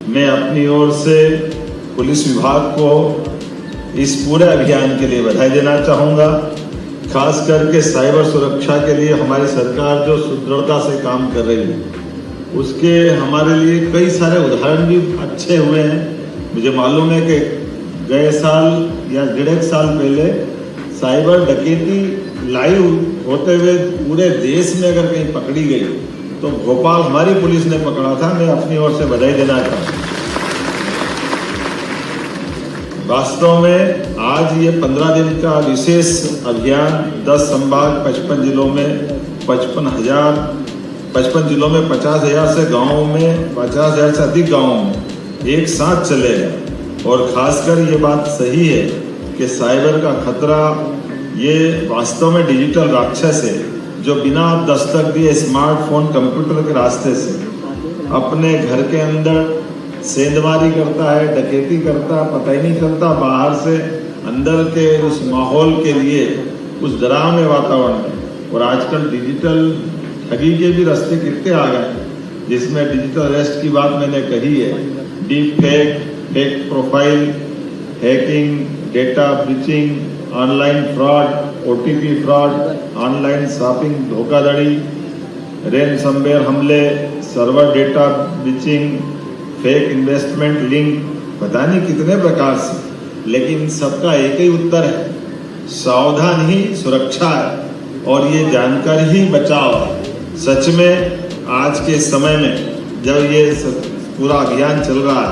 मैं अपनी ओर से पुलिस विभाग को इस पूरे अभियान के लिए बधाई देना चाहूँगा। खास करके साइबर सुरक्षा के लिए हमारी सरकार जो सुदृढ़ता से काम कर रही है, उसके हमारे लिए कई सारे उदाहरण भी अच्छे हुए हैं। मुझे मालूम है कि गए साल या 1.5 साल पहले साइबर डकैती लाइव होते हुए पूरे देश में अगर कहीं पकड़ी गई तो भोपाल हमारी पुलिस ने पकड़ा था। मैं अपनी ओर से बधाई देना चाहता हूँ। वास्तव में आज ये 15 दिन का विशेष अभियान 10 संभाग 55 जिलों में 55 जिलों में 50,000 से गाँवों में 50,000 से अधिक गाँवों में एक साथ चलेगा। और खासकर ये बात सही है कि साइबर का खतरा ये वास्तव में डिजिटल राक्षस है जो बिना दस्तक दिए स्मार्टफोन कंप्यूटर के रास्ते से अपने घर के अंदर सेंधमारी करता है, डकैती करता है, पता ही नहीं चलता। बाहर से अंदर के उस माहौल के लिए उस डरावने वातावरण में। और आजकल डिजिटल ठगी के भी रास्ते कितने आ गए, जिसमें डिजिटल अरेस्ट की बात मैंने कही है। Deep fake, fake profile, hacking, data breaching, online fraud, OTP fraud, online shopping धोखाधड़ी, रैनसमवेयर हमले, server data breaching, fake investment link, पता नहीं कितने प्रकार से। लेकिन सबका एक ही उत्तर है, सावधान ही सुरक्षा है और ये जानकारी ही बचाव है। सच में आज के समय में जब ये पूरा अभियान चल रहा है,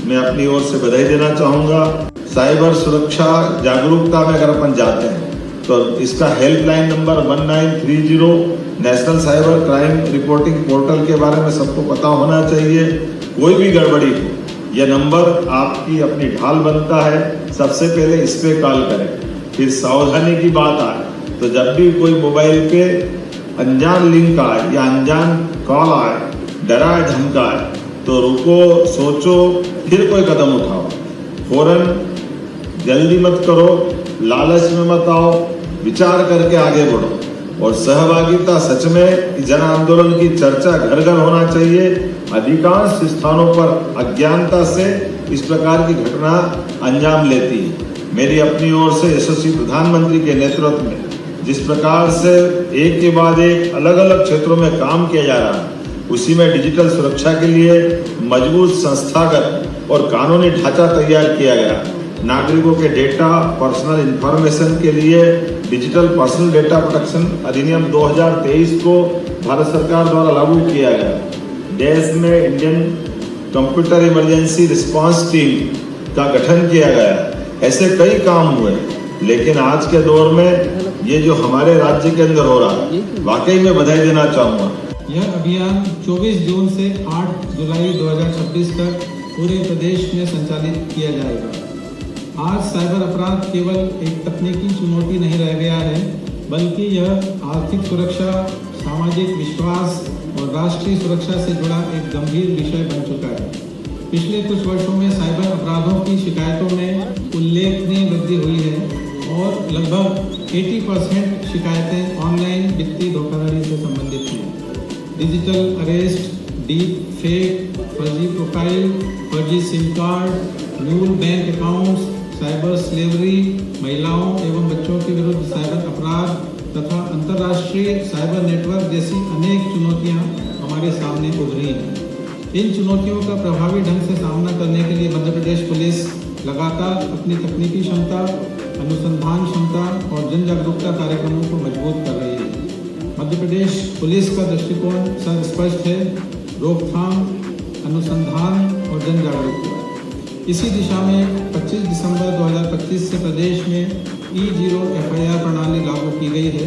मैं अपनी ओर से बधाई देना चाहूँगा। साइबर सुरक्षा जागरूकता में अगर अपन जाते हैं तो इसका helpline number 1930 national cyber crime reporting portal के बारे में सबको पता होना चाहिए। कोई भी गड़बड़ी हो, यह नंबर आपकी अपनी ढाल बनता है। सबसे पहले इस पे कॉल करें। फिर सावधानी की बात आए तो जब भी कोई मोबाइल पे अनजान लिंक आए या अनजान कॉल आए, डराए धमकाए, तो रुको, सोचो, फिर कोई कदम उठाओ। फौरन जल्दी मत करो, लालच में मत आओ, विचार करके आगे बढ़ो। और सहभागिता, सच में जन आंदोलन की चर्चा घर घर होना चाहिए। अधिकांश स्थानों पर अज्ञानता से इस प्रकार की घटना अंजाम लेती है। मेरी अपनी ओर से यशस्वी प्रधानमंत्री के नेतृत्व में जिस प्रकार से एक के बाद एक अलग अलग क्षेत्रों में काम किया जा रहा है, उसी में डिजिटल सुरक्षा के लिए मजबूत संस्थागत और कानूनी ढांचा तैयार किया गया। नागरिकों के डेटा, पर्सनल इंफॉर्मेशन के लिए डिजिटल पर्सनल डेटा प्रोटेक्शन अधिनियम 2023 को भारत सरकार द्वारा लागू किया गया। देश में Indian computer emergency response team का गठन किया गया। ऐसे कई काम हुए, लेकिन आज के दौर में ये जो हमारे राज्य के अंदर हो रहा है, वाकई में बधाई देना चाहूँगा। यह अभियान 24 जून से 8 जुलाई 2026 तक पूरे प्रदेश में संचालित किया जाएगा। आज साइबर अपराध केवल एक तकनीकी चुनौती नहीं रह गया है, बल्कि यह आर्थिक सुरक्षा, सामाजिक विश्वास और राष्ट्रीय सुरक्षा से जुड़ा एक गंभीर विषय बन चुका है। पिछले कुछ वर्षों में साइबर अपराधों की शिकायतों में उल्लेखनीय वृद्धि हुई है और लगभग 80% शिकायतें ऑनलाइन वित्तीय धोखाधड़ी से संबंधित हैं। डिजिटल अरेस्ट, डीप फेक, फर्जी प्रोफाइल, फर्जी SIM card, न्यूल bank accounts, cyber slavery, महिलाओं एवं बच्चों के विरुद्ध साइबर अपराध तथा अंतर्राष्ट्रीय साइबर नेटवर्क जैसी अनेक चुनौतियां हमारे सामने उभरी हैं। इन चुनौतियों का प्रभावी ढंग से सामना करने के लिए मध्य प्रदेश पुलिस लगातार अपनी तकनीकी क्षमता, अनुसंधान क्षमता और जन जागरूकता कार्यक्रमों को मजबूत कर रही है। मध्य प्रदेश पुलिस का दृष्टिकोण स्पष्ट है: रोकथाम, अनुसंधान और जन जागरूकता। इसी दिशा में 25 दिसंबर 2025 से प्रदेश में E0 FIR प्रणाली लागू की गई है।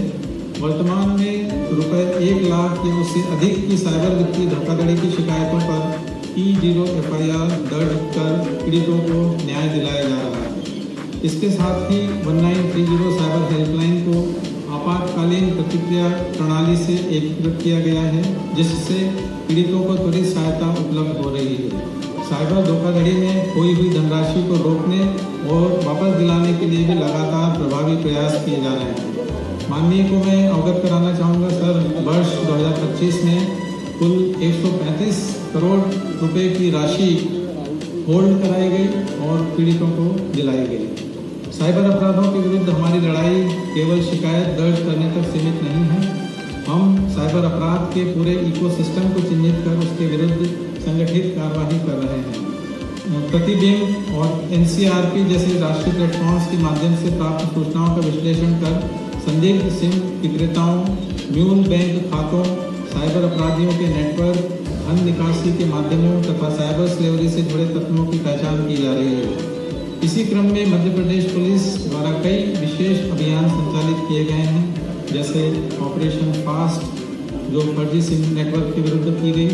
वर्तमान में रुपये 1 लाख या उससे अधिक की साइबर वित्तीय धोखाधड़ी की शिकायतों पर E0 FIR दर्ज कर पीड़ितों को न्याय दिलाया जा रहा है। इसके साथ ही 1930 साइबर हेल्पलाइन को आपातकालीन प्रतिक्रिया प्रणाली से एकीकृत किया गया है, जिससे पीड़ितों को त्वरित सहायता उपलब्ध हो रही है। साइबर धोखाधड़ी में खोई हुई धनराशि को रोकने और वापस दिलाने के लिए भी लगातार प्रभावी प्रयास किए जा रहे हैं। माननीय को मैं अवगत कराना चाहूँगा सर, वर्ष 2025 में कुल 135 करोड़ रुपए की राशि होल्ड कराई गई और पीड़ितों को दिलाई गई। साइबर अपराधों के विरुद्ध हमारी लड़ाई केवल शिकायत दर्ज करने तक सीमित नहीं है। हम साइबर अपराध के पूरे इकोसिस्टम को चिन्हित कर उसके विरुद्ध संगठित कार्रवाई कर रहे हैं। प्रतिबिंब और NCRP जैसे राष्ट्रीय प्लेटफॉर्म्स के माध्यम से प्राप्त सूचनाओं का विश्लेषण कर संदिग्ध सिम विक्रेताओं, म्यूल बैंक खातों, साइबर अपराधियों के नेटवर्क, धन निकासी के माध्यमों तथा साइबर स्लेवरी से जुड़े तत्वों की पहचान की जा रही है। इसी क्रम में मध्य प्रदेश पुलिस द्वारा कई विशेष अभियान संचालित किए गए हैं, जैसे ऑपरेशन फास्ट जो फर्जी सिम नेटवर्क के विरुद्ध की गई,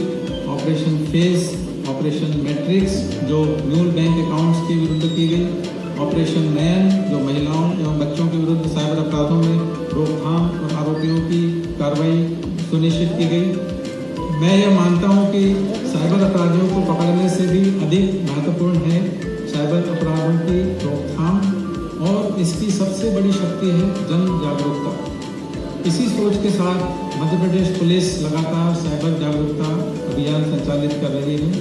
ऑपरेशन फेस, ऑपरेशन मैट्रिक्स जो म्यूल बैंक अकाउंट्स के विरुद्ध की गई, ऑपरेशन नयन जो महिलाओं एवं बच्चों के विरुद्ध साइबर अपराधों में रोकथाम और आरोपियों की कार्रवाई सुनिश्चित की गई। मैं यह मानता हूं कि साइबर अपराधियों को पकड़ने से भी अधिक महत्वपूर्ण है साइबर अपराधों की रोकथाम, और इसकी सबसे बड़ी शक्ति है जन जागरूकता। इसी सोच के साथ मध्य प्रदेश पुलिस लगातार साइबर जागरूकता अभियान संचालित कर रही है।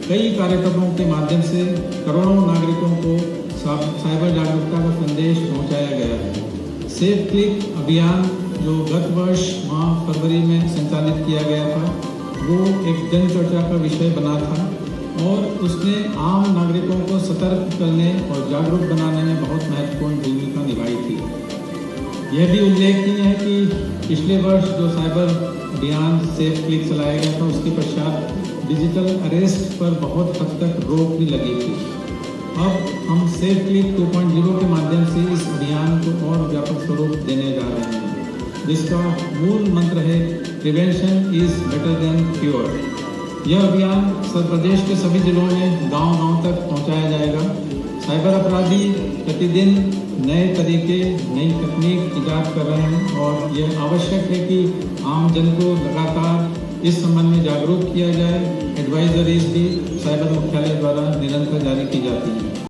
कई कार्यक्रमों के माध्यम से करोड़ों नागरिकों को साइबर जागरूकता का संदेश पहुंचाया गया है। सेफ क्लिक अभियान जो गत वर्ष माह फरवरी में संचालित किया गया था, वो एक जन चर्चा का विषय बना था और उसने आम नागरिकों को सतर्क करने और जागरूक बनाने में बहुत महत्वपूर्ण भूमिका निभाई थी। यह भी उल्लेखनीय है कि पिछले वर्ष जो साइबर अभियान सेफ क्लिक चलाया गया था, उसके पश्चात डिजिटल अरेस्ट पर बहुत हद तक रोक भी लगी थी। अब हम सेफ क्लिक 2.0 के माध्यम से इस अभियान को और व्यापक स्वरूप देने जा रहे हैं, जिसका मूल मंत्र है prevention is better than cure. यह अभियान उत्तर प्रदेश के सभी जिलों में गांव-गांव तक पहुंचाया जाएगा। साइबर अपराधी प्रतिदिन नए तरीके, नई तकनीक इजाद कर रहे हैं और यह आवश्यक है कि आम जन को लगातार इस संबंध में जागरूक किया जाए। एडवाइजरीज भी साइबर मुख्यालय द्वारा निरंतर जारी की जाती हैं।